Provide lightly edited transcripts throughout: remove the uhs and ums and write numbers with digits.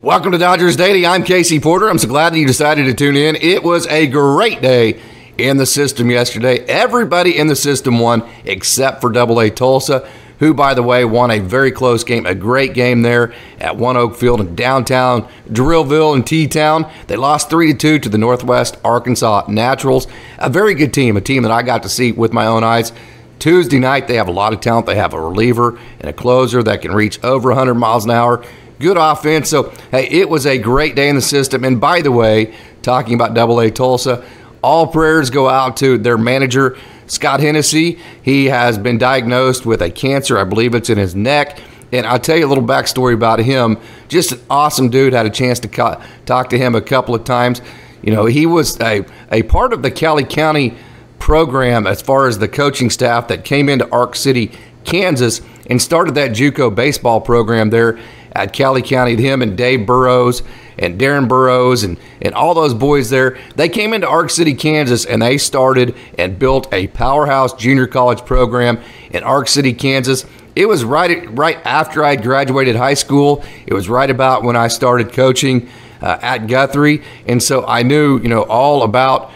Welcome to Dodgers Daily. I'm Casey Porter. I'm so glad that you decided to tune in. It was a great day in the system yesterday. Everybody in the system won except for AA Tulsa, who, by the way, won a very close game, a great game there at One Oak Field in downtown Drillville and T-Town. They lost 3-2 to the Northwest Arkansas Naturals. A very good team, a team that I got to see with my own eyes. Tuesday night, they have a lot of talent. They have a reliever and a closer that can reach over 100 miles an hour. Good offense. So, hey, it was a great day in the system. And by the way, talking about AA Tulsa, all prayers go out to their manager, Scott Hennessy. He has been diagnosed with a cancer. I believe it's in his neck. And I'll tell you a little backstory about him. Just an awesome dude. Had a chance to talk to him a couple of times. You know, he was a part of the Cali County program as far as the coaching staff that came into Ark City, Kansas, and started that JUCO baseball program there at Cali County. Him and Dave Burrows and Darren Burrows and all those boys there, they came into Ark City, Kansas, and they started and built a powerhouse junior college program in Ark City, Kansas. It was right after I graduated high school. It was right about when I started coaching at Guthrie, and so I knew, you know, all about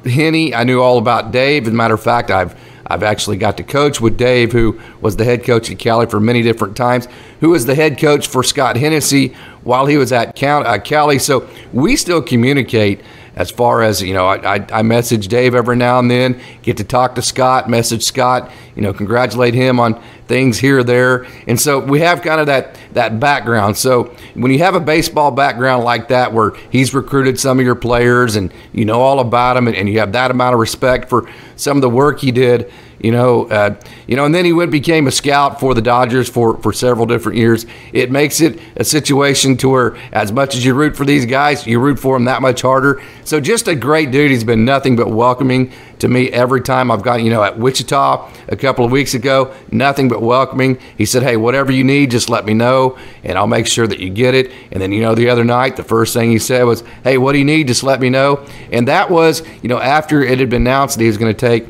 Henny. I knew all about Dave. As a matter of fact, I've actually got to coach with Dave, who was the head coach at Cali for many different times, who was the head coach for Scott Hennessy while he was at Cali. So we still communicate as far as, you know, I message Dave every now and then, get to talk to Scott, message Scott, you know, congratulate him on things here or there. And so we have kind of that background. So when you have a baseball background like that, where he's recruited some of your players and you know all about them, and you have that amount of respect for some of the work he did, and then he became a scout for the Dodgers for several different years. It makes it a situation to where as much as you root for these guys, you root for them that much harder. So just a great dude. He's been nothing but welcoming to me every time I've gone, at Wichita a couple of weeks ago, nothing but welcoming. He said, hey, whatever you need, just let me know, and I'll make sure that you get it. And then, the other night, the first thing he said was, hey, what do you need? Just let me know. And that was, after it had been announced that he was going to take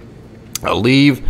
a leave,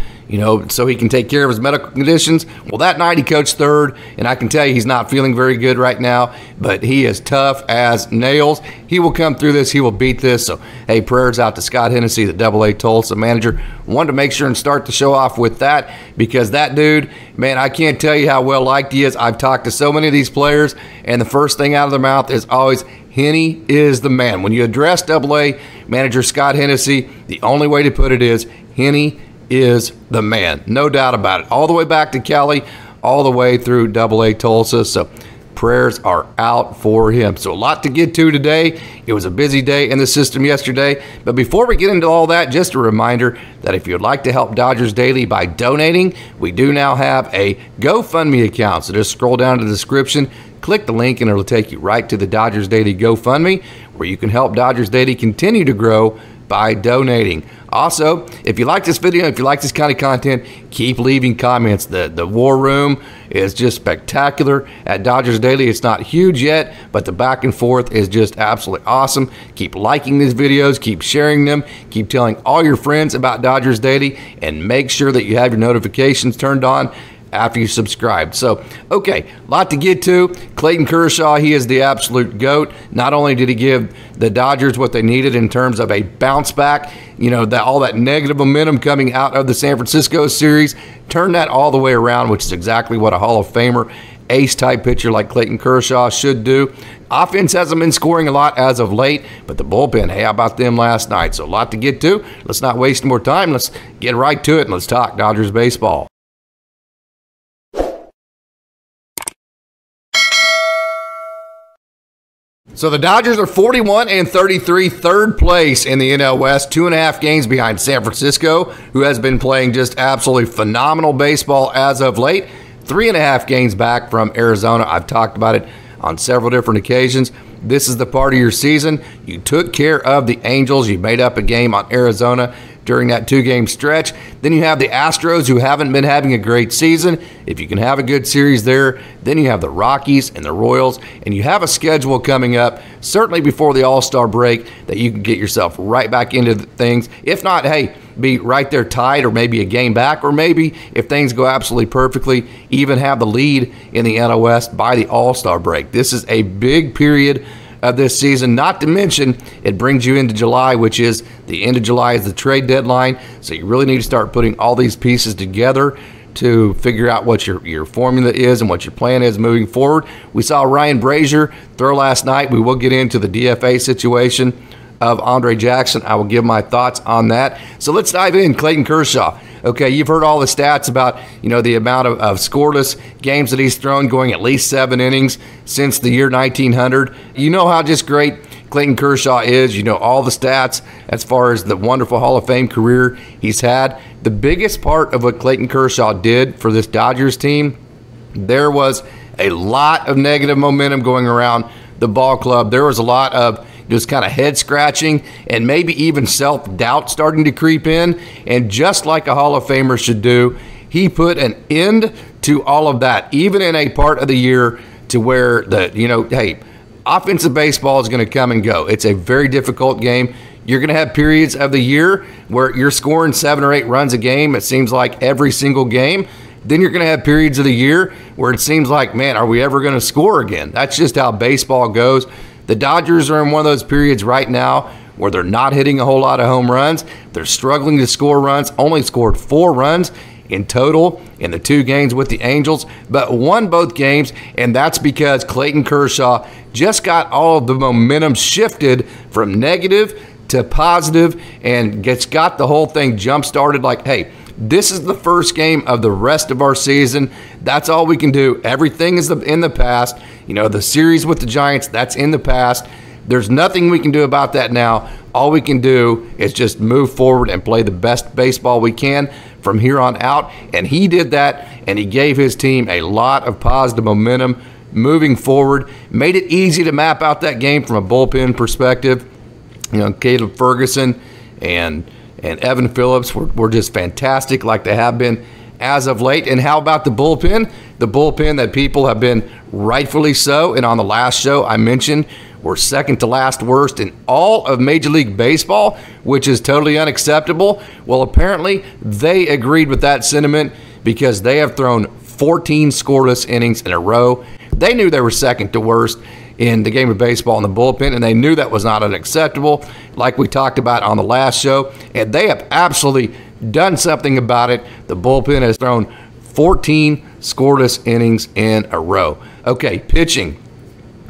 so he can take care of his medical conditions. Well, that night he coached third, and I can tell you he's not feeling very good right now, but he is tough as nails. He will come through this. He will beat this. So, hey, prayers out to Scott Hennessy, the AA Tulsa manager. Wanted to make sure and start the show off with that, because that dude, man, I can't tell you how well liked he is. I've talked to so many of these players, and the first thing out of their mouth is always, Henny is the man. When you address AA manager Scott Hennessy, the only way to put it is, Henny is the man, no doubt about it. All the way back to Cali, all the way through AA Tulsa. So prayers are out for him. So a lot to get to today. It was a busy day in the system yesterday. But before we get into all that, just a reminder that if you'd like to help Dodgers Daily by donating, we do now have a GoFundMe account. So just scroll down to the description, click the link, and it'll take you right to the Dodgers Daily GoFundMe, where you can help Dodgers Daily continue to grow by donating. Also, if you like this video, if you like this kind of content, keep leaving comments. The war room is just spectacular at Dodgers Daily. It's not huge yet, but the back and forth is just absolutely awesome. Keep liking these videos, keep sharing them, keep telling all your friends about Dodgers Daily, and make sure that you have your notifications turned on after you subscribe. So, okay, a lot to get to. Clayton Kershaw, he is the absolute GOAT. Not only did he give the Dodgers what they needed in terms of a bounce back, all that negative momentum coming out of the San Francisco series, turned that all the way around, which is exactly what a Hall of Famer, ace-type pitcher like Clayton Kershaw should do. Offense hasn't been scoring a lot as of late, but the bullpen, hey, how about them last night? So a lot to get to. Let's not waste more time. Let's get right to it, and let's talk Dodgers baseball. So the Dodgers are 41-33, third place in the NL West, 2.5 games behind San Francisco, who has been playing just absolutely phenomenal baseball as of late. 3.5 games back from Arizona. I've talked about it on several different occasions. This is the part of your season. You took care of the Angels. You made up a game on Arizona during that 2-game stretch. Then you have the Astros, who haven't been having a great season. If you can have a good series there, then you have the Rockies and the Royals, and you have a schedule coming up, certainly before the All-Star break, that you can get yourself right back into things. If not, hey, be right there tied or maybe a game back, or maybe if things go absolutely perfectly, even have the lead in the NL West by the All-Star break. This is a big period of this season, not to mention it brings you into July, which is the end of July is the trade deadline. So you really need to start putting all these pieces together to figure out what your formula is and what your plan is moving forward. We saw Ryan Brasier throw last night. We will get into the DFA situation of Andrejackson. I will give my thoughts on that. So let's dive in. Clayton Kershaw. Okay, you've heard all the stats about, the amount of scoreless games that he's thrown, going at least 7 innings since the year 1900. You know how just great Clayton Kershaw is. You know all the stats as far as the wonderful Hall of Fame career he's had. The biggest part of what Clayton Kershaw did for this Dodgers team, there was a lot of negative momentum going around the ball club. There was a lot of just kind of head scratching and maybe even self-doubt starting to creep in. And just like a Hall of Famer should do, he put an end to all of that, even in a part of the year to where hey, offensive baseball is going to come and go. It's a very difficult game. You're going to have periods of the year where you're scoring 7 or 8 runs a game. It seems like every single game. Then you're going to have periods of the year where it seems like, man, are we ever going to score again? That's just how baseball goes. The Dodgers are in one of those periods right now where they're not hitting a whole lot of home runs. They're struggling to score runs, only scored 4 runs in total in the 2 games with the Angels, but won both games, and that's because Clayton Kershaw just got all of the momentum shifted from negative to positive and got the whole thing jump-started like, hey, this is the first game of the rest of our season. That's all we can do. Everything is in the past. The series with the Giants, that's in the past. There's nothing we can do about that now. All we can do is just move forward and play the best baseball we can from here on out. And he did that, and he gave his team a lot of positive momentum moving forward. Made it easy to map out that game from a bullpen perspective. Calebferguson and Evan Phillips were just fantastic like they have been as of late. And how about the bullpen? The bullpen that people have been rightfully so, and on the last show I mentioned, we're second to last worst in all of Major League Baseball, which is totally unacceptable. Well, apparently they agreed with that sentiment because they have thrown 14 scoreless innings in a row. They knew they were second to worst in the game of baseball in the bullpen, and they knew that was not unacceptable, like we talked about on the last show, and they have absolutely done something about it. The bullpen has thrown 14 scoreless innings in a row. Okay, pitching,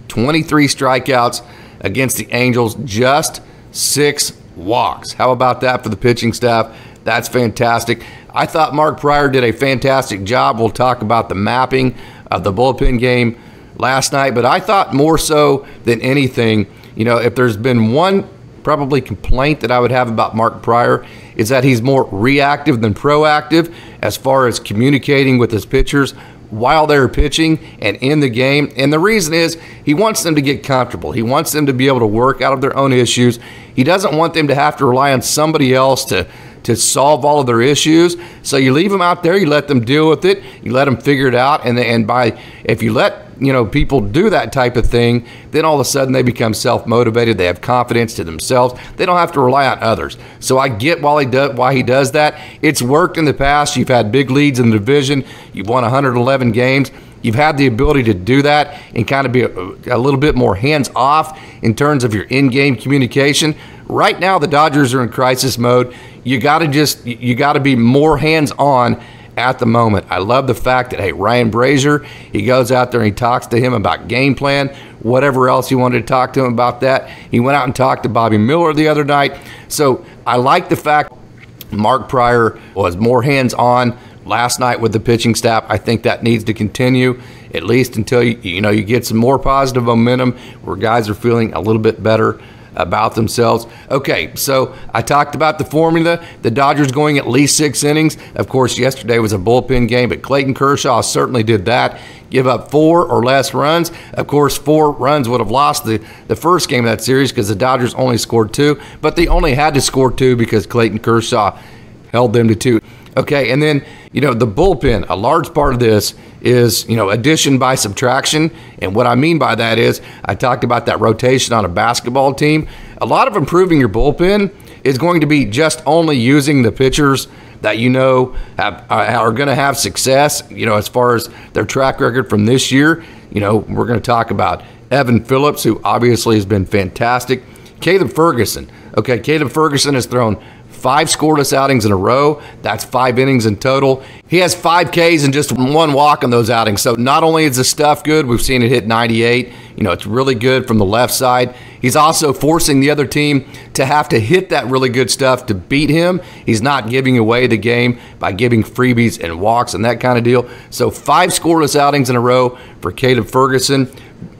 23 strikeouts against the Angels, just 6 walks. How about that for the pitching staff? That's fantastic. I thought Mark Prior did a fantastic job. We'll talk about the mapping of the bullpen game last night, but I thought more so than anything, if there's been one probably complaint that I would have about Mark Prior, is that he's more reactive than proactive as far as communicating with his pitchers while they're pitching and in the game. And the reason is he wants them to get comfortable. He wants them to be able to work out of their own issues. He doesn't want them to have to rely on somebody else to solve all of their issues. So you leave them out there, you let them deal with it, you let them figure it out, and if you let people do that type of thing, then all of a sudden they become self-motivated. They have confidence to themselves. They don't have to rely on others. So I get why he does that. It's worked in the past. You've had big leads in the division. You've won 111 games. You've had the ability to do that and kind of be a little bit more hands-off in terms of your in-game communication. Right now, the Dodgers are in crisis mode. You got to be more hands-on at the moment. I love the fact that, hey, Ryan Brasier, he goes out there and he talks to him about game plan, whatever else he wanted to talk to him about that. He went out and talked to Bobby Miller the other night. So I like the fact Mark Prior was more hands-on last night with the pitching staff. I think that needs to continue at least until you get some more positive momentum where guys are feeling a little bit better about themselves. Okay, so I talked about the formula. The Dodgers going at least 6 innings. Of course, yesterday was a bullpen game, but Clayton Kershaw certainly did that. Give up 4 or less runs. Of course, 4 runs would have lost the first game of that series because the Dodgers only scored 2, but they only had to score 2 because Clayton Kershaw held them to 2. Okay, and then, the bullpen, a large part of this is, addition by subtraction. And what I mean by that is I talked about that rotation on a basketball team. A lot of improving your bullpen is going to be just only using the pitchers that you know are going to have success, as far as their track record from this year. We're going to talk about Evan Phillips, who obviously has been fantastic. Caleb Ferguson. Okay, Caleb Ferguson has thrown 5 scoreless outings in a row. That's 5 innings in total. He has 5 Ks and just 1 walk on those outings. So not only is the stuff good, we've seen it hit 98. It's really good from the left side. He's also forcing the other team to have to hit that really good stuff to beat him. He's not giving away the game by giving freebies and walks and that kind of deal. So 5 scoreless outings in a row for Caleb Ferguson.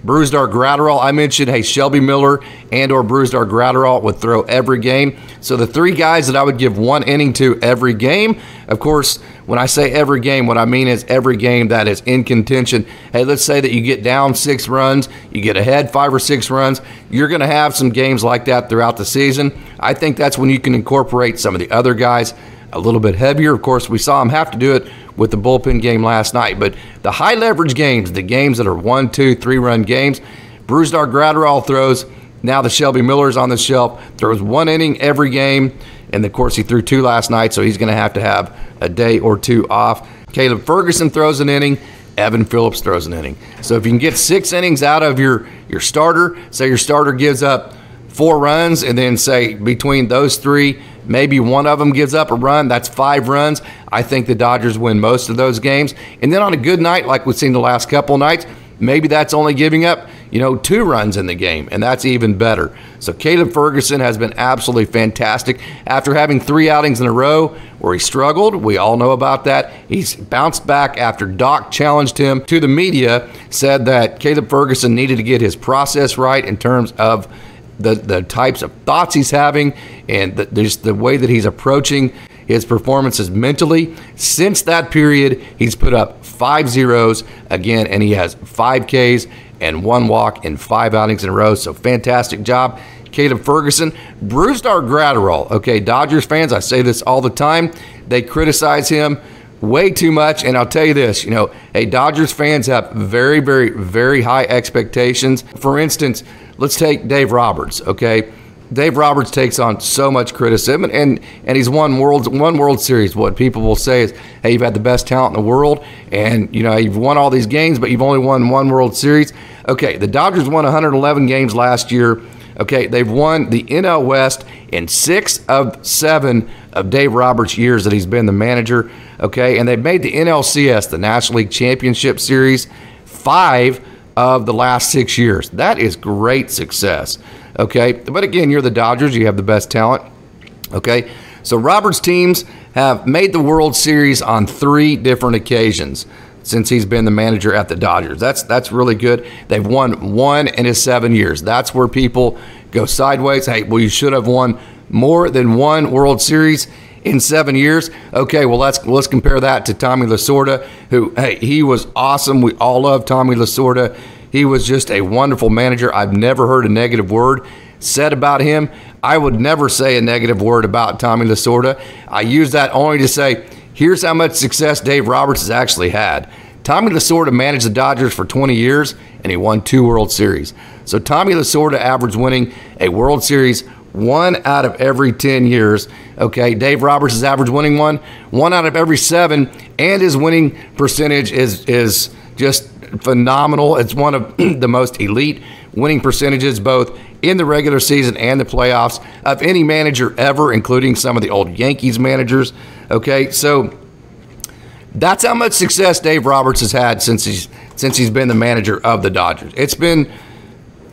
Brusdar Graterol, I mentioned, hey, Shelby Miller and or Brusdar Graterol would throw every game. So the 3 guys that I would give 1 inning to every game. Of course, when I say every game, what I mean is every game that is in contention. Hey, let's say that you get down 6 runs, you get ahead 5 or 6 runs. You're going to have some games like that throughout the season. I think that's when you can incorporate some of the other guys a little bit heavier. Of course, we saw him have to do it with the bullpen game last night. But the high leverage games, the games that are 1, 2, 3 run games, Brusdar Graterol throws, now the Shelby Miller's on the shelf, throws 1 inning every game. And of course, he threw 2 last night, so he's going to have a day or 2 off. Caleb Ferguson throws an inning. Evan Phillips throws an inning. So if you can get 6 innings out of your starter, say your starter gives up 4 runs, and then say between those 3, maybe one of them gives up a run, that's 5 runs. I think the Dodgers win most of those games. And then on a good night, like we've seen the last couple nights, maybe that's only giving up, 2 runs in the game, and that's even better. So Caleb Ferguson has been absolutely fantastic. After having 3 outings in a row where he struggled, we all know about that. He's bounced back after Doc challenged him to the media, said that Caleb Ferguson needed to get his process right in terms of the types of thoughts he's having and the way that he's approaching his performances mentally. Since that period, he's put up 5 zeros again, and he has 5 Ks and 1 walk in 5 outings in a row. So fantastic job, Caleb Ferguson. Brusdar Graterol. Okay, Dodgers fans, I say this all the time. They criticize him way too much, and I'll tell you this, hey, Dodgers fans have very, very, very high expectations. For instance, let's take Dave Roberts, okay? Dave Roberts takes on so much criticism, and he's won World Series. What people will say is, hey, you've had the best talent in the world, and you've won all these games, but you've only won 1 World Series. Okay, the Dodgers won 111 games last year. Okay, they've won the NL West in 6 of 7 of Dave Roberts' years that he's been the manager. Okay, and they've made the NLCS, the National League Championship Series, 5 of the last 6 years. That is great success. Okay, but again, you're the Dodgers. You have the best talent. Okay, so Roberts' teams have made the World Series on 3 different occasions since he's been the manager at the Dodgers. That's really good. They've won 1 in his 7 years. That's where people go sideways. Hey, well, you should have won more than 1 World Series in 7 years. Okay, well, let's compare that to Tommy Lasorda, who, hey, he was awesome. We all love Tommy Lasorda. He was just a wonderful manager. I've never heard a negative word said about him. I would never say a negative word about Tommy Lasorda. I use that only to say, here's how much success Dave Roberts has actually had. Tommy Lasorda managed the Dodgers for 20 years, and he won 2 World Series. So Tommy Lasorda averaged winning a World Series 1 out of every 10 years. Okay, Dave Roberts has averaged winning 1 out of every 7, and his winning percentage is just phenomenal. It's one of the most elite winning percentages both in the regular season and the playoffs of any manager ever, including some of the old Yankees managers. Okay, so that's how much success Dave Roberts has had since he's been the manager of the Dodgers. It's been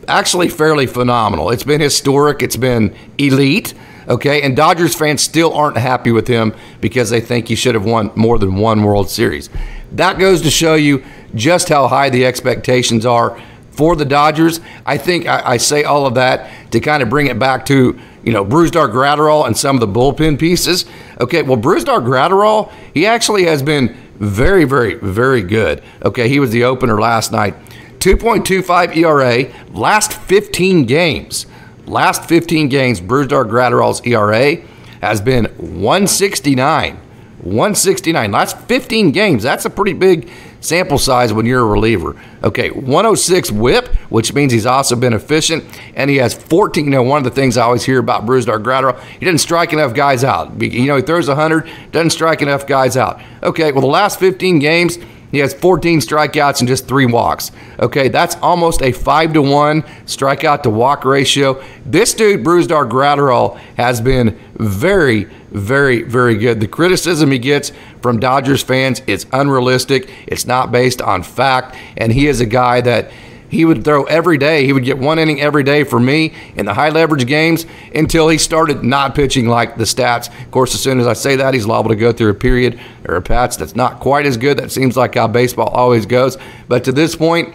actually fairly phenomenal. It's been historic. It's been elite. Okay, and Dodgers fans still aren't happy with him because they think he should have won more than 1 World Series. That goes to show you just how high the expectations are for the Dodgers. I think I say all of that to kind of bring it back to, Brusdar Graterol and some of the bullpen pieces. Okay, well, Brusdar Graterol, he actually has been very, very, very good. Okay, he was the opener last night. 2.25 ERA, last 15 games. Brusdar Graterol's ERA has been 169. 169. Last 15 games. That's a pretty big sample size when you're a reliever. Okay, 106 whip, which means he's also been efficient, and he has 14. You know, one of the things I always hear about Brusdar Graterol, he doesn't strike enough guys out. You know, he throws 100, doesn't strike enough guys out. Okay, well, the last 15 games, he has 14 strikeouts and just 3 walks. Okay, that's almost a 5-to-1 strikeout to walk ratio. This dude, Brusdar Graterol, has been very, very, very good. The criticism he gets from Dodgers fans is unrealistic. It's not based on fact, and he is a guy that he would throw every day. He would get 1 inning every day for me in the high leverage games until he started not pitching like the stats. Of course, as soon as I say that, he's liable to go through a period or a patch that's not quite as good. That seems like how baseball always goes. But to this point,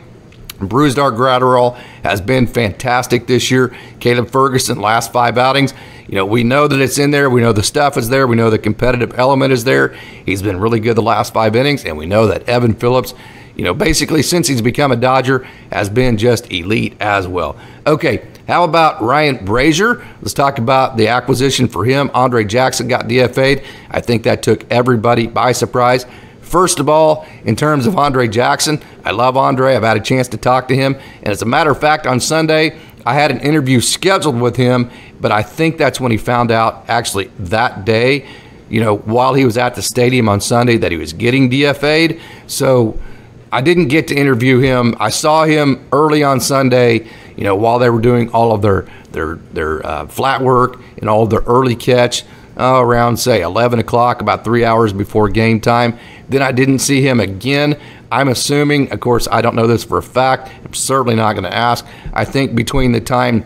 Brusdar Graterol has been fantastic this year. Calebferguson, last 5 outings. You know, we know that it's in there. We know the stuff is there. We know the competitive element is there. He's been really good the last 5 innings, and we know that Evan Phillips, you know, basically since he's become a Dodger, has been just elite as well. Okay, how about Ryan Brasier? Let's talk about the acquisition for him. Andrejackson got DFA'd. I think that took everybody by surprise. First of all, in terms of Andrejackson, I love Andre. I've had a chance to talk to him. And as a matter of fact, on Sunday, I had an interview scheduled with him, but I think that's when he found out actually that day, you know, while he was at the stadium on Sunday, that he was getting DFA'd. So I didn't get to interview him. I saw him early on Sunday, you know, while they were doing all of their flat work and all of their early catch around, say, 11 o'clock, about 3 hours before game time. Then I didn't see him again. I'm assuming, of course, I don't know this for a fact. I'm certainly not going to ask. I think between the time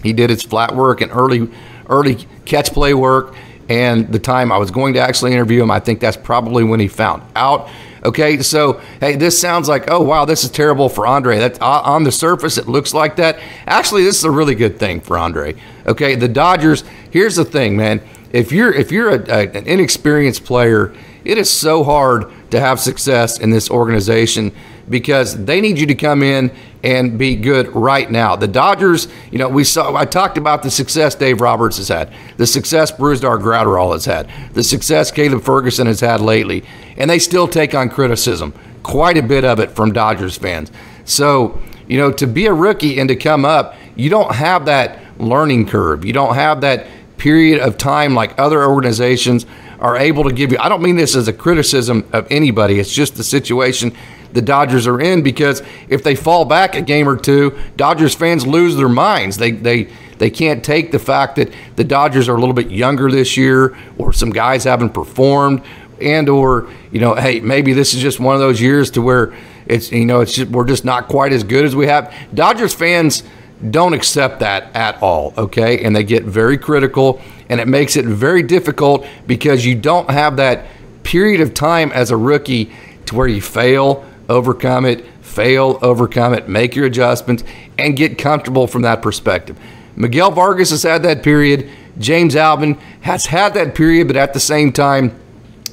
he did his flat work and early catch play work and the time I was going to actually interview him, I think that's probably when he found out. Okay, so, hey, this sounds like, oh, wow, this is terrible for Andre. That on the surface, it looks like that. Actually, this is a really good thing for Andre. Okay, the Dodgers, here's the thing, man. If you're an inexperienced player, it is so hard to have success in this organization because they need you to come in and be good right now. The Dodgers, you know, I talked about the success Dave Roberts has had, the success Brusdar Graterol has had, the success Calebferguson has had lately, and they still take on criticism, quite a bit of it from Dodgers fans. So, you know, to be a rookie and to come up, you don't have that learning curve. You don't have that period of time like other organizations are able to give you. I don't mean this as a criticism of anybody. It's just the situation the Dodgers are in, because if they fall back a game or two, Dodgers fans lose their minds. They can't take the fact that the Dodgers are a little bit younger this year, or some guys haven't performed, and or, you know, hey, maybe this is just one of those years to where it's, you know, we're just not quite as good as we have. Dodgers fans don't accept that at all, okay? And they get very critical, and it makes it very difficult because you don't have that period of time as a rookie to where you fail, overcome it, make your adjustments, and get comfortable from that perspective. Miguel Vargas has had that period. James Alvin has had that period, but at the same time,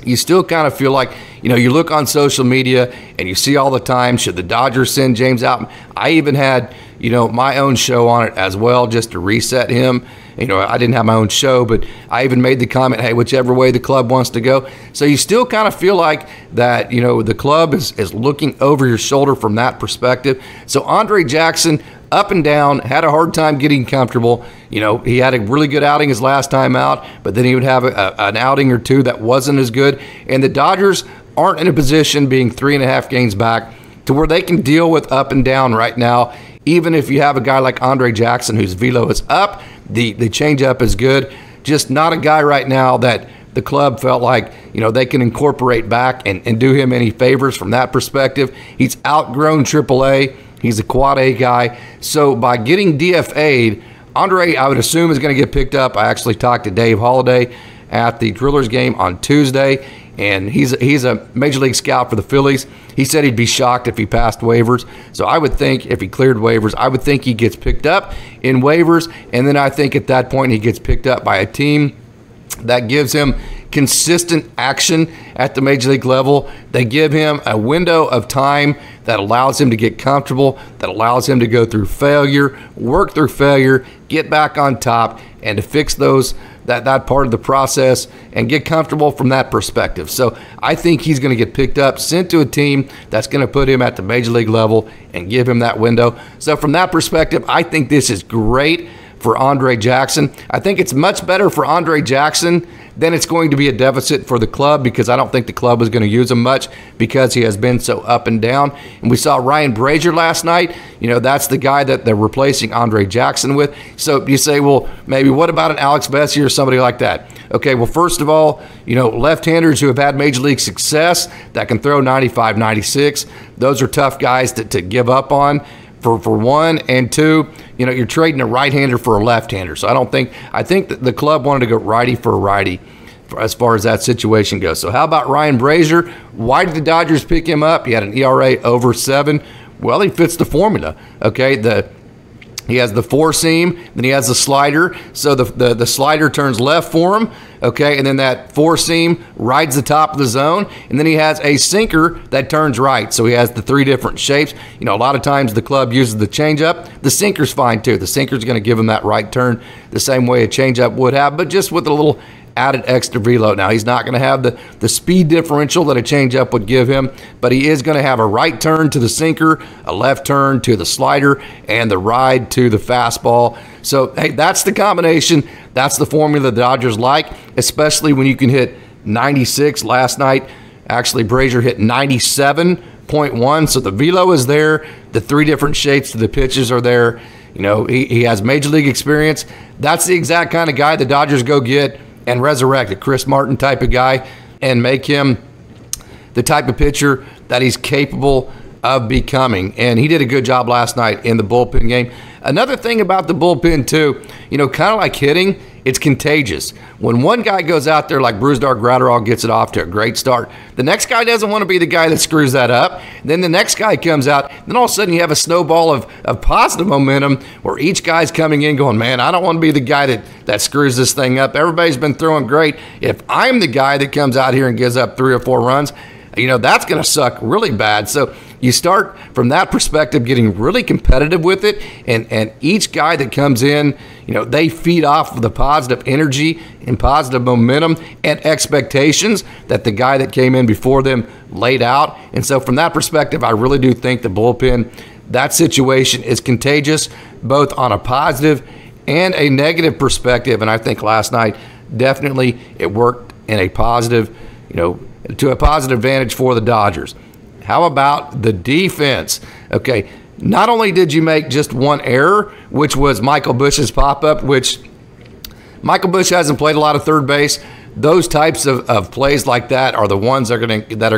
you still kind of feel like, you know, you look on social media and you see all the time, should the Dodgers send James Alvin? I even had, you know, my own show on it as well, just to reset him. You know, I didn't have my own show, but I even made the comment, hey, whichever way the club wants to go. So you still kind of feel like that, you know, the club is looking over your shoulder from that perspective. So Andrejackson, up and down, had a hard time getting comfortable. You know, he had a really good outing his last time out, but then he would have an outing or two that wasn't as good. And the Dodgers aren't in a position, being 3.5 games back, to where they can deal with up and down right now. Even if you have a guy like Andrejackson whose velo is up, the changeup is good, just not a guy right now that the club felt like, you know, they can incorporate back and do him any favors from that perspective. He's outgrown AAA. He's a quad A guy. So by getting DFA'd, Andre, I would assume, is going to get picked up. I actually talked to Dave Holliday at the Drillers game on Tuesday, and he's a major league scout for the Phillies. He said he'd be shocked if he passed waivers. So I would think if he cleared waivers, I would think he gets picked up in waivers, and then I think at that point he gets picked up by a team that gives him consistent action at the major league level. They give him a window of time that allows him to get comfortable, that allows him to go through failure, work through failure, get back on top, and to fix those that part of the process and get comfortable from that perspective. So I think he's going to get picked up, sent to a team that's going to put him at the major league level and give him that window. So from that perspective, I think this is great for Andrejackson. I think it's much better for Andrejackson than it's going to be a deficit for the club, because I don't think the club is going to use him much because he has been so up and down. And we saw Ryan Brasier last night. That's the guy that they're replacing Andrejackson with. So you say, well, maybe what about an Alex Bessie or somebody like that? Okay, well, first of all, left-handers who have had major league success that can throw 95, 96, those are tough guys to give up on. For one, and two, you're trading a right-hander for a left-hander. So I think that the club wanted to go righty for a righty as far as that situation goes. So how about Ryan Brasier? Why did the Dodgers pick him up? He had an ERA over 7. Well, he fits the formula. Okay, he has the four-seam, then he has the slider. So the slider turns left for him, okay, and then that four-seam rides the top of the zone, and then he has a sinker that turns right. So he has the 3 different shapes. A lot of times the club uses the changeup. The sinker's fine too. The sinker's going to give him that right turn the same way a changeup would have, but just with a little added extra velo. Now, he's not going to have the speed differential that a changeup would give him, but he is going to have a right turn to the sinker, a left turn to the slider, and the ride to the fastball. So, hey, that's the combination. That's the formula the Dodgers like, especially when you can hit 96 last night. Actually, Brasier hit 97.1, so the velo is there. The 3 different shapes to the pitches are there. He has major league experience. That's the exact kind of guy the Dodgers go get and resurrect a Chris Martin type of guy and make him the type of pitcher that he's capable of becoming. And he did a good job last night in the bullpen game. Another thing about the bullpen too, kind of like hitting, it's contagious. When one guy goes out there like Brusdar Graterol gets it off to a great start, the next guy doesn't want to be the guy that screws that up. Then the next guy comes out, then all of a sudden you have a snowball of positive momentum where each guy's coming in going, man, I don't want to be the guy that screws this thing up. Everybody's been throwing great. If I'm the guy that comes out here and gives up 3 or 4 runs, that's going to suck really bad. So you start from that perspective getting really competitive with it, and each guy that comes in, they feed off of the positive energy and positive momentum and expectations that the guy that came in before them laid out. And so from that perspective, I really do think the bullpen, that situation is contagious, both on a positive and a negative perspective. And I think last night, definitely it worked in a positive, to a positive advantage for the Dodgers. How about the defense? Okay, not only did you make just one error, which was Michael Busch's pop-up, which Michael Busch hasn't played a lot of third base. Those types of plays like that are the ones that are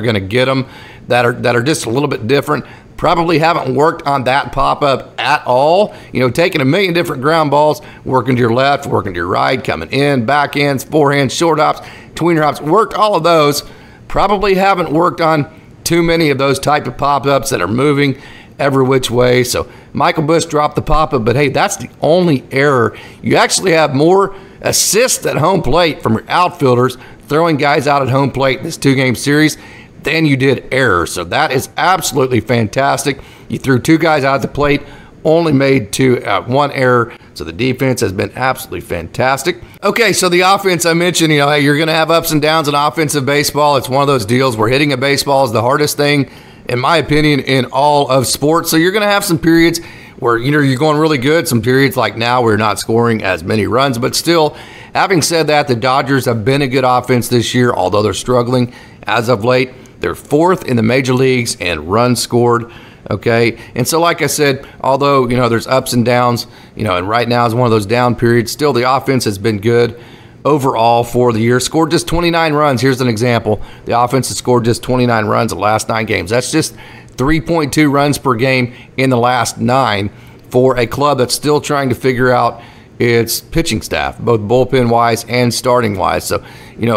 going to get them, that are just a little bit different. Probably haven't worked on that pop-up at all. Taking a million different ground balls, working to your left, working to your right, coming in, backhands, forehands, short hops, tweener hops, worked all of those. Probably haven't worked on too many of those type of pop-ups that are moving every which way. So Michael Busch dropped the pop-up, but hey, that's the only error. You actually have more assists at home plate from your outfielders throwing guys out at home plate in this 2-game series than you did errors. So that is absolutely fantastic. You threw 2 guys out at the plate, only made 1 error. So the defense has been absolutely fantastic. Okay, so the offense I mentioned, hey, you're going to have ups and downs in offensive baseball. It's one of those deals where hitting a baseball is the hardest thing, in my opinion, in all of sports. So you're going to have some periods where you're going really good, some periods like now where you're not scoring as many runs. But still, having said that, the Dodgers have been a good offense this year, although they're struggling as of late. They're 4th in the major leagues in runs scored. Okay, and so like I said, although there's ups and downs, and right now is one of those down periods, still the offense has been good overall for the year. Scored just 29 runs. Here's an example. The offense has scored just 29 runs in the last 9 games. That's just 3.2 runs per game in the last 9 for a club that's still trying to figure out its pitching staff, both bullpen-wise and starting-wise. So,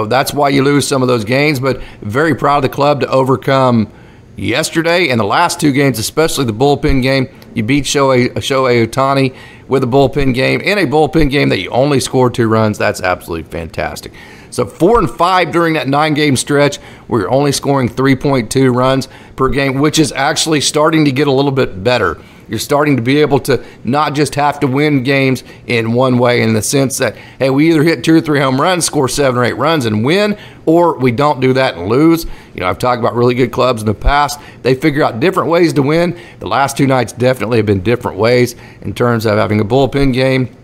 that's why you lose some of those games, but very proud of the club to overcome yesterday and the last 2 games, especially the bullpen game. You beat Shohei Ohtani with a bullpen game, in a bullpen game that you only scored 2 runs. That's absolutely fantastic. So 4-5 during that 9-game stretch where you're only scoring 3.2 runs per game, which is actually starting to get a little bit better. you're starting to be able to not just have to win games in one way, in the sense that, hey, we either hit 2 or 3 home runs, score 7 or 8 runs and win, or we don't do that and lose. You know, I've talked about really good clubs in the past. They figure out different ways to win. The last 2 nights definitely have been different ways in terms of having a bullpen game,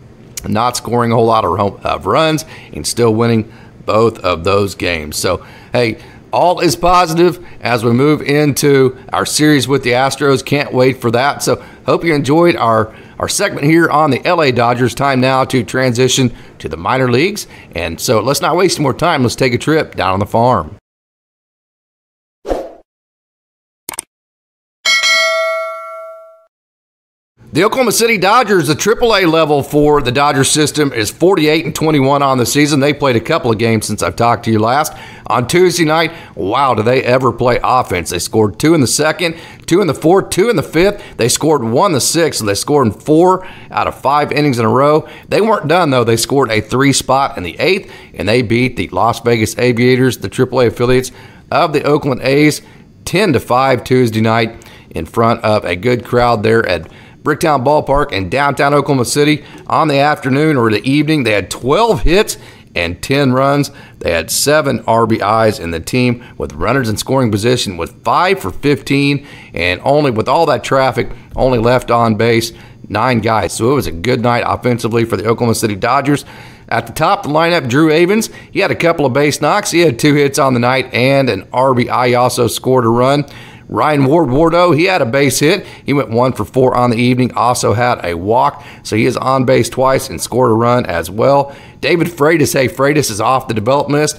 not scoring a whole lot of runs, and still winning both of those games. So, hey, all is positive as we move into our series with the Astros. Can't wait for that. So, hope you enjoyed our segment here on the LA Dodgers. Time now to transition to the minor leagues. And so, let's not waste more time. Let's take a trip down on the farm. The Oklahoma City Dodgers, the AAA level for the Dodgers system is 48-21 on the season. They played a couple of games since I've talked to you last. On Tuesday night, wow, do they ever play offense. They scored 2 in the second, 2 in the fourth, 2 in the fifth. They scored 1 in the sixth, and they scored in 4 out of 5 innings in a row. They weren't done, though. They scored a 3 spot in the 8th, and they beat the Las Vegas Aviators, the AAA affiliates of the Oakland A's, 10-5 Tuesday night in front of a good crowd there at Bricktown Ballpark in downtown Oklahoma City. On the afternoon or the evening, they had 12 hits and 10 runs. They had 7 RBIs in the team, with runners in scoring position with 5 for 15, and only with all that traffic, only left on base 9 guys. So it was a good night offensively for the Oklahoma City Dodgers. At the top of the lineup, Drewavans, he had a couple of base knocks. He had 2 hits on the night and an RBI. He also scored a run. Ryanward, he had a base hit. He went 1 for 4 on the evening, also had a walk, so he is on base twice and scored a run as well. Davidfreitas, hey, Freitas is off the development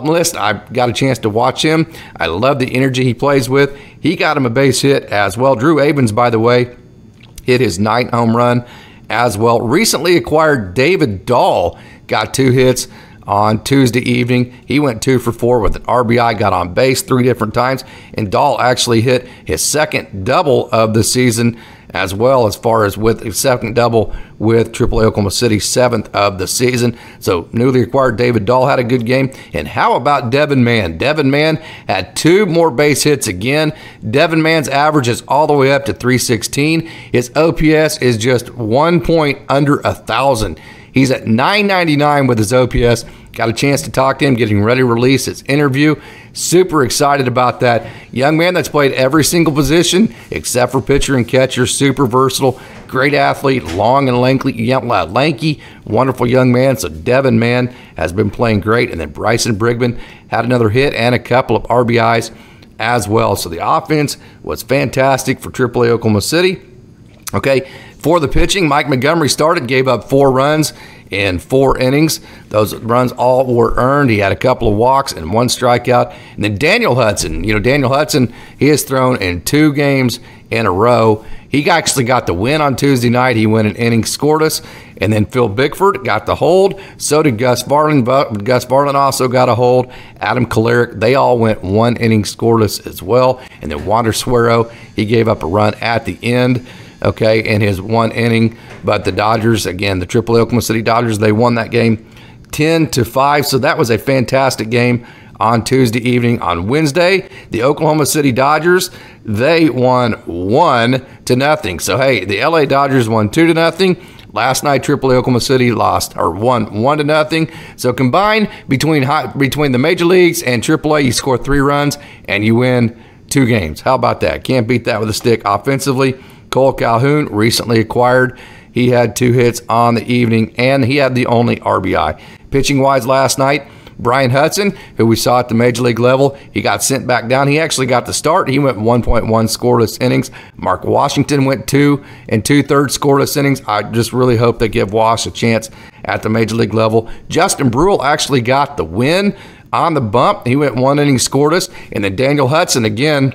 list. I got a chance to watch him. I love the energy he plays with. He got him a base hit as well. Drewavans, by the way, hit his 9th home run as well. Recently acquired David Dahl got 2 hits on Tuesday evening. He went 2 for 4 with an RBI, got on base 3 different times, and Dahl actually hit his 2nd double of the season, as well, as far as with his 2nd double with AAA Oklahoma City, 7th of the season. So newly acquired David Dahl had a good game. And how about Devinmann? Devinmann had 2 more base hits again. Devinmann's average is all the way up to 316. His OPS is just 1 point under 1,000. He's at 999 with his OPS. Got a chance to talk to him, getting ready to release his interview. Super excited about that. Young man that's played every single position except for pitcher and catcher. Super versatile, great athlete, long and lanky, wonderful young man. So Devinmann has been playing great. And then Bryson Brigman had another hit and a couple of RBIs as well. So the offense was fantastic for AAA Oklahoma City. Okay, for the pitching, Mike Montgomery started, gave up 4 runs in 4 innings. Those runs all were earned. He had a couple of walks and 1 strikeout. And then Daniel Hudson, Daniel Hudson, he has thrown in 2 games in a row. He actually got the win on Tuesday night. He went an inning scoreless. And then Phil Bickford got the hold. So did Gus Varlin. Gus Varlin also got a hold. Adam Kalarick, they all went 1 inning scoreless as well. And then Wander Suero, he gave up a run at the end, okay, in his 1 inning. But the Dodgers, again, the AAA Oklahoma City Dodgers, they won that game 10-5. So that was a fantastic game on Tuesday evening. On Wednesday, the Oklahoma City Dodgers, they won 1-0. So, hey, the LA Dodgers won 2-0. Last night, AAA Oklahoma City won 1-0. So combined between the major leagues and AAA, you score 3 runs and you win 2 games. How about that? Can't beat that with a stick. Offensively, Cole Calhoun, recently acquired. He had 2 hits on the evening, and he had the only RBI. Pitching-wise last night, Brian Hudson, who we saw at the major league level, he got sent back down. He actually got the start. He went 1.1 scoreless innings. Mark Washington went 2 2/3 scoreless innings. I just really hope they give Wash a chance at the major league level. Justin Brule actually got the win on the bump. He went 1 inning scoreless. And then Daniel Hudson, again,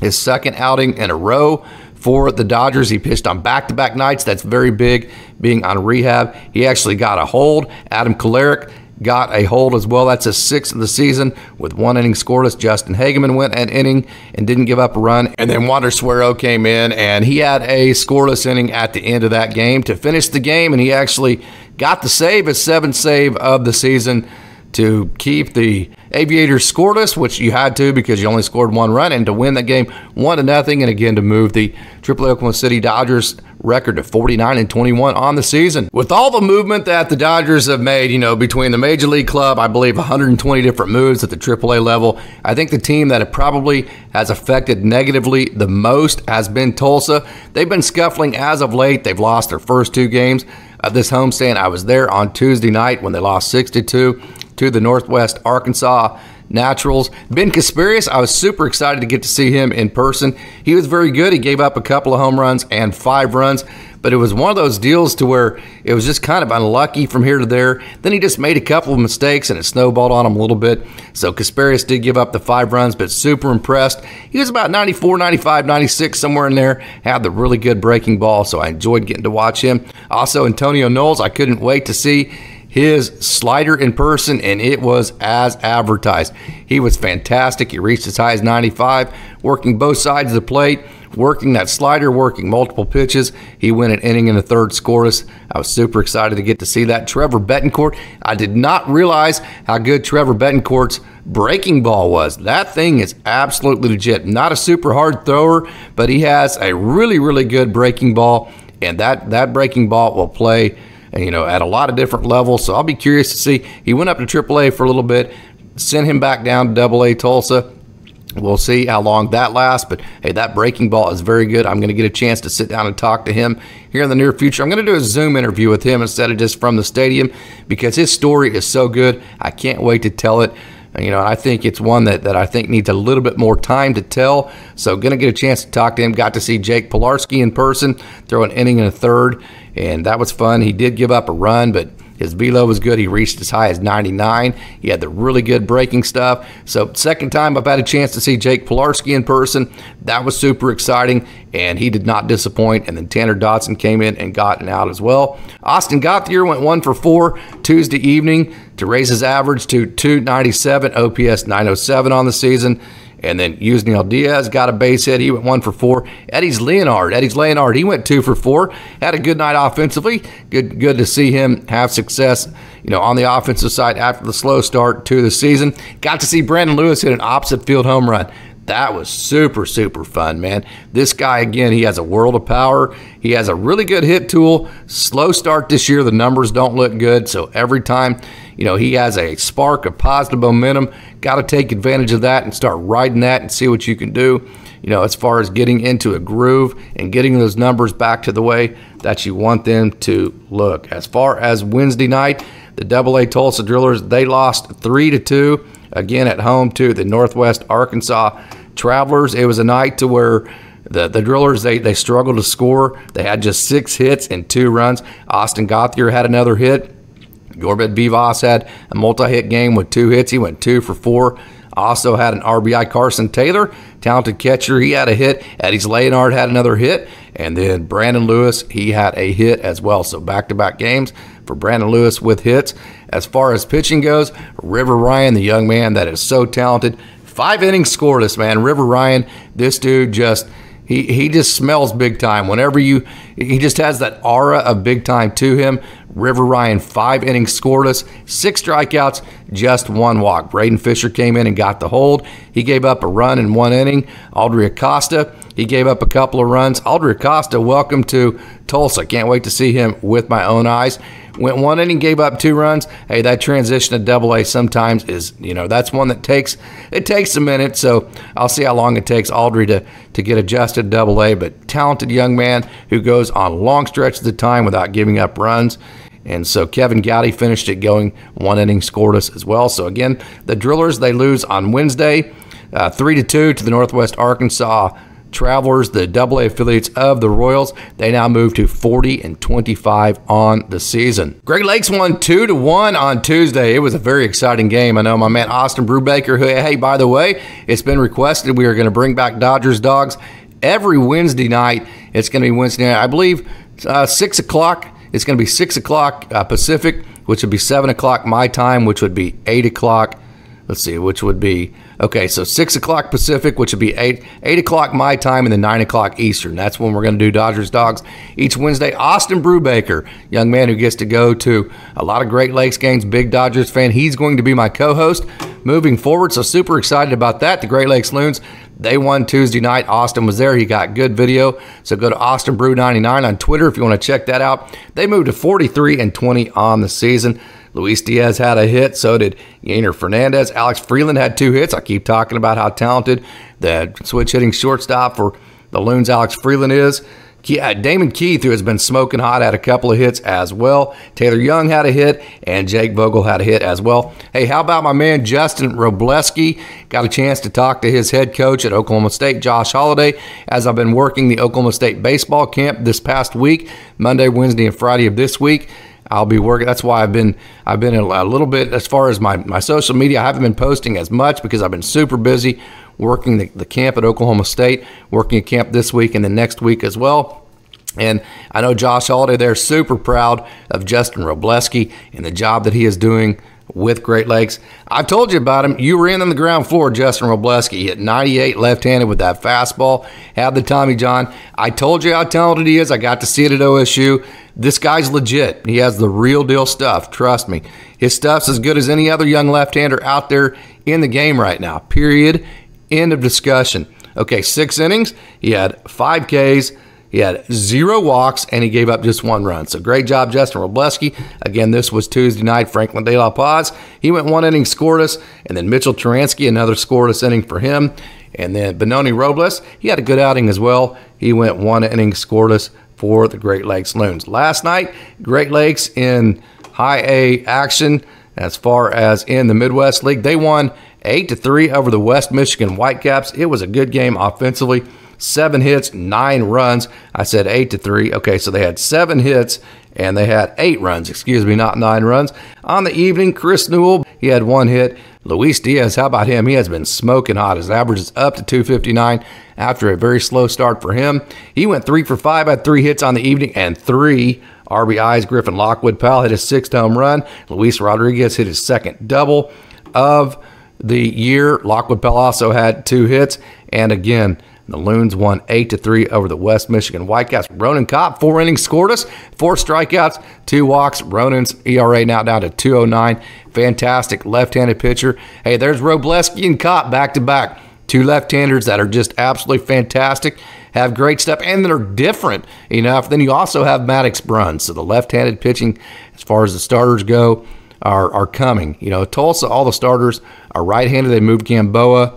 his 2nd outing in a row for the Dodgers. He pitched on back-to-back nights. That's very big, being on rehab. He actually got a hold. Adam Kalarick got a hold as well. That's his 6th of the season with 1 inning scoreless. Justin Hageman went an inning and didn't give up a run. And then Wander Suero came in, and he had a scoreless inning at the end of that game to finish the game, and he actually got the save, his 7th save of the season, to keep the Aviators scoreless, which you had to because you only scored 1 run, and to win the game 1-0, and again to move the AAA Oklahoma City Dodgers record to 49-21 on the season. With all the movement that the Dodgers have made, between the Major League Club, I believe 120 different moves at the AAA level, I think the team that it probably has affected negatively the most has been Tulsa. They've been scuffling as of late. They've lost their first 2 games of this homestand. I was there on Tuesday night when they lost 6-2 to the Northwest Arkansas Naturals. Ben Kasparius, I was super excited to get to see him in person. He was very good. He gave up a couple of home runs and 5 runs, but it was one of those deals to where it was just kind of unlucky from here to there. Then he just made a couple of mistakes and it snowballed on him a little bit. So Kasparius did give up the 5 runs, but super impressed. He was about 94, 95, 96, somewhere in there. Had the really good breaking ball, so I enjoyed getting to watch him. Also, Antonio Knowles, I couldn't wait to see his slider in person, and it was as advertised. He was fantastic. He reached as high as 95, working both sides of the plate, working that slider, working multiple pitches. He went an inning in the 3rd scoreless. I was super excited to get to see that. Trevor Betancourt, I did not realize how good Trevor Betancourt's breaking ball was. That thing is absolutely legit. Not a super hard thrower, but he has a really, really good breaking ball, and that breaking ball will play at a lot of different levels. So I'll be curious to see. He went up to AAA for a little bit, sent him back down to AA Tulsa. We'll see how long that lasts, but hey, that breaking ball is very good. I'm going to get a chance to sit down and talk to him here in the near future. I'm going to do a Zoom interview with him instead of just from the stadium because his story is so good. I can't wait to tell it. And I think it's one that I think needs a little bit more time to tell. So going to get a chance to talk to him. Got to see Jake Pilarski in person, throw an inning in a 3rd, and that was fun. He did give up a run, but his velo was good. He reached as high as 99. He had the really good breaking stuff. So second time I've had a chance to see Jake Pilarski in person. That was super exciting, and he did not disappoint. And then Tanner Dodson came in and got an out as well. Austin Gauthier went 1 for 4 Tuesday evening to raise his average to 297, OPS 907 on the season. And then Yusniel Diaz got a base hit. He went 1 for 4. Eddie's Leonard, he went 2 for 4. Had a good night offensively. Good to see him have success, on the offensive side after the slow start to the season. Got to see Brandon Lewis hit an opposite field home run. That was super, super fun, man. This guy, again, he has a world of power. He has a really good hit tool. Slow start this year. The numbers don't look good. So every time, he has a spark of positive momentum. Got to take advantage of that and start riding that and see what you can do, as far as getting into a groove and getting those numbers back to the way that you want them to look. As far as Wednesday night, the AA Tulsa Drillers, they lost 3-2, again at home to the Northwest Arkansas Travelers. It was a night to where the Drillers, they struggled to score. They had just 6 hits and 2 runs. Austin Gauthier had another hit. Gorbet Vivas had a multi-hit game with 2 hits. He went 2 for 4. Also had an RBI. Carson Taylor, talented catcher, he had a hit. Eddie's Leonard had another hit. And then Brandon Lewis, he had a hit as well. So back-to-back games for Brandon Lewis with hits. As far as pitching goes, River Ryan, the young man that is so talented, 5 innings scoreless, man. River Ryan, this dude he just smells big time. He just has that aura of big time to him. River Ryan, 5 innings scoreless, 6 strikeouts, just 1 walk. Braden Fisher came in and got the hold. He gave up a run in 1 inning. Aldry Acosta, he gave up a couple of runs. Aldry Acosta, welcome to Tulsa. Can't wait to see him with my own eyes. Went 1 inning, gave up 2 runs. Hey, that transition to AA sometimes is, that's one that takes a minute. So I'll see how long it takes Aldry to get adjusted to AA. But talented young man who goes on long stretches of time without giving up runs. And so Kevin Gowdy finished it going 1 inning scoreless as well. So again, the Drillers, they lose on Wednesday, 3-2 to the Northwest Arkansas Travelers, the AA affiliates of the Royals. They now move to 40-25 on the season. Great Lakes won 2-1 on Tuesday. It was a very exciting game. I know my man Austin Brubaker, who, hey, by the way, it's been requested we are going to bring back Dodgers Dogs every Wednesday night. It's going to be Wednesday night, I believe, 6 o'clock. It's going to be 6 o'clock Pacific, which would be 7 o'clock my time, which would be 8 o'clock. Let's see, which would be, okay, so 6 o'clock Pacific, which would be 8 o'clock my time, and then 9 o'clock Eastern. That's when we're going to do Dodgers Dogs each Wednesday. Austin Brubaker, young man who gets to go to a lot of Great Lakes games, big Dodgers fan. He's going to be my co-host. moving forward. So super excited about that. The Great Lakes Loons, they won Tuesday night. Austin was there. He got good video. So go to AustinBrew99 on Twitter if you want to check that out. They moved to 43-20 on the season. Luis Diaz had a hit. So did Yainer Fernandez. Alex Freeland had 2 hits. I keep talking about how talented the switch hitting shortstop for the Loons, Alex Freeland, is. Damon Keith, who has been smoking hot, had a couple of hits as well. Taylor Young had a hit, and Jake Vogel had a hit as well. Hey, how about my man Justin Wrobleski? Got a chance to talk to his head coach at Oklahoma State, Josh Holliday, as I've been working the Oklahoma State baseball camp this past week, Monday, Wednesday, and Friday of this week. I'll be working. That's why I've been a little bit, as far as my social media, I haven't been posting as much because I've been super busy working the camp at Oklahoma State, working a camp this week and the next week as well. And I know Josh Holliday, they're super proud of Justin Wrobleski and the job that he is doing with Great Lakes. I've told you about him. You were in on the ground floor, Justin Wrobleski. He hit 98 left-handed with that fastball, had the Tommy John. I told you how talented he is. I got to see it at OSU. This guy's legit. He has the real deal stuff. Trust me. His stuff's as good as any other young left-hander out there in the game right now. Period. End of discussion. Okay, 6 innings. He had 5 Ks. He had 0 walks, and he gave up just 1 run. So great job, Justin Wrobleski. Again, this was Tuesday night. Franklin De La Paz, he went 1 inning scoreless, and then Mitchell Taransky, another scoreless inning for him. And then Benoni Robles, he had a good outing as well. He went 1 inning scoreless for the Great Lakes Loons. Last night, Great Lakes in high A action as far as in the Midwest League. They won 8-3 over the West Michigan Whitecaps. It was a good game offensively. 7 hits, 9 runs. I said 8-3. Okay, so they had 7 hits and they had 8 runs. Excuse me, not 9 runs. On the evening, Chris Newell, he had 1 hit. Luis Diaz, how about him? He has been smoking hot. His average is up to 259 after a very slow start for him. He went 3 for 5, had 3 hits on the evening and 3 RBIs. Griffin Lockwood Powell hit his 6th home run. Luis Rodriguez hit his 2nd double of the year. Lockwood Powell also had 2 hits. And again, the Loons won 8-3 over the West Michigan Whitecaps. Ronankopp, 4 innings scoreless, 4 strikeouts, 2 walks. Ronan's ERA now down to 2.09. Fantastic left-handed pitcher. Hey, there's Wrobleski and Kopp back-to-back. 2 left-handers that are just absolutely fantastic, have great stuff, and that are different enough. Then you also have Maddox Bruns. So the left-handed pitching, as far as the starters go, are coming. You know, Tulsa, all the starters are right-handed. They moved Gamboa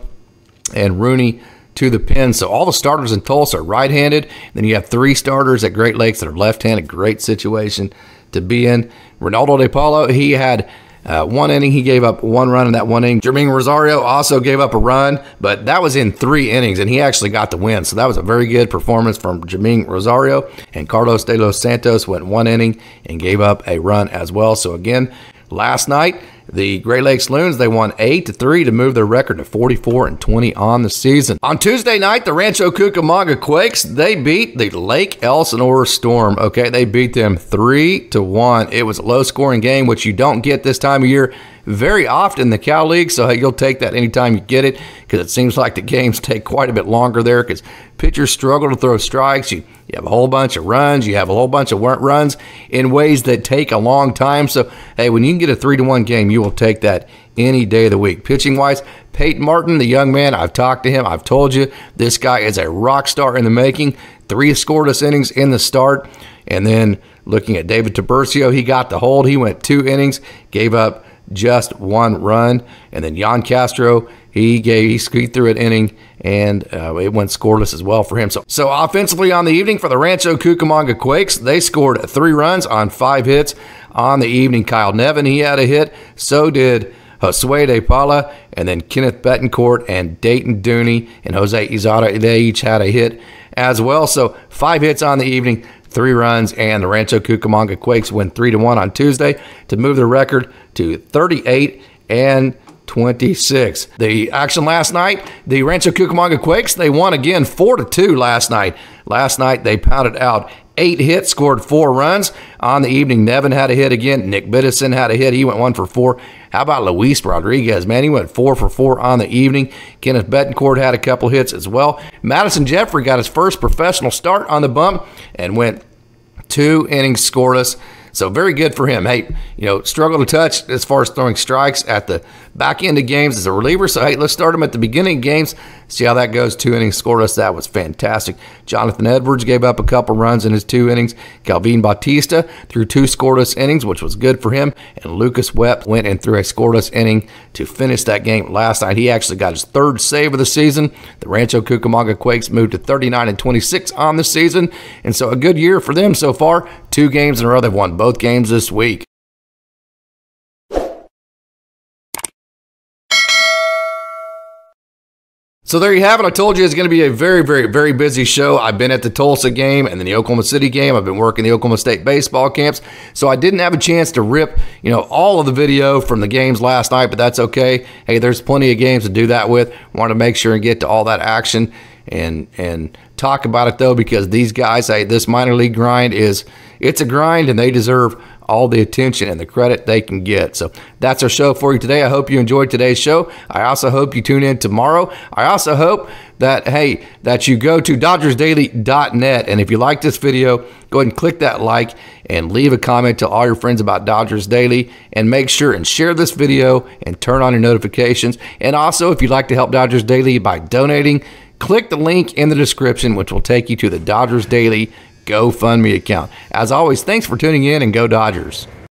and Rooney to the pen. So all the starters in Tulsa are right-handed. Then you have 3 starters at Great Lakes that are left-handed. Great situation to be in. Ronaldo De Paulo, he had 1 inning. He gave up 1 run in that 1 inning. Jermaine Rosario also gave up a run, but that was in 3 innings, and he actually got the win. So that was a very good performance from Jermaine Rosario. And Carlos de los Santos went 1 inning and gave up a run as well. So again, last night, the Great Lakes Loons, they won 8-3 to move their record to 44-20 on the season. On Tuesday night, the Rancho Cucamonga Quakes, they beat the Lake Elsinore Storm. Okay, they beat them 3-1. It was a low-scoring game, which you don't get this time of year very often in the Cal League, so you'll take that anytime you get it, because it seems like the games take quite a bit longer there because pitchers struggle to throw strikes. You have a whole bunch of runs. You have a whole bunch of runs in ways that take a long time. So, hey, when you can get a 3-1 game, you will take that any day of the week. Pitching-wise, Peyton Martin, the young man, I've talked to him. I've told you, this guy is a rock star in the making. 3 scoreless innings in the start. And then looking at David Tiburcio, he got the hold. He went 2 innings, gave up just 1 run. And then Jan Castro, he threw an inning, and it went scoreless as well for him. So offensively on the evening for the Rancho Cucamonga Quakes, they scored 3 runs on 5 hits on the evening. Kyle Nevin, he had a hit. So did Josue De Paula, and then Kenneth Betancourt and Dayton Dooney and Jose Izada, they each had a hit as well. So 5 hits on the evening, 3 runs, and the Rancho Cucamonga Quakes win 3-1 on Tuesday to move their record to 38-26. The action last night, the Rancho Cucamonga Quakes, they won again 4-2 last night. Last night they pounded out 8 hits, scored 4 runs. On the evening, Nevin had a hit again. Nick Biddison had a hit. He went 1 for 4. How about Luis Rodriguez, man? He went 4 for 4 on the evening. Kenneth Betancourt had a couple hits as well. Madison Jeffrey got his first professional start on the bump and went 2 innings scoreless. So very good for him. Hey, struggle to touch as far as throwing strikes at the back end of games as a reliever. So, hey, let's start him at the beginning of games, see how that goes. 2 innings scoreless. That was fantastic. Jonathan Edwards gave up a couple runs in his 2 innings. Calvin Bautista threw 2 scoreless innings, which was good for him. And Lucas Webb went and threw a scoreless inning to finish that game last night. He actually got his 3rd save of the season. The Rancho Cucamonga Quakes moved to 39-26 on the season. And so a good year for them so far. 2 games in a row. They've won both games this week. So there you have it. I told you it's going to be a very, very, very busy show. I've been at the Tulsa game and then the Oklahoma City game. I've been working the Oklahoma State baseball camps. So I didn't have a chance to rip, all of the video from the games last night, but that's okay. Hey, there's plenty of games to do that with. Want to make sure and get to all that action and talk about it, though, because these guys, hey, this minor league grind it's a grind, and they deserve all the attention and the credit they can get. So that's our show for you today. I hope you enjoyed today's show. I also hope you tune in tomorrow. I also hope that, hey, that you go to dodgersdaily.net, and if you like this video, go ahead and click that like and leave a comment to all your friends about Dodgers Daily, and make sure and share this video and turn on your notifications. And also, if you'd like to help Dodgers Daily by donating, click the link in the description, which will take you to the Dodgers Daily GoFundMe account. As always, thanks for tuning in, and go Dodgers.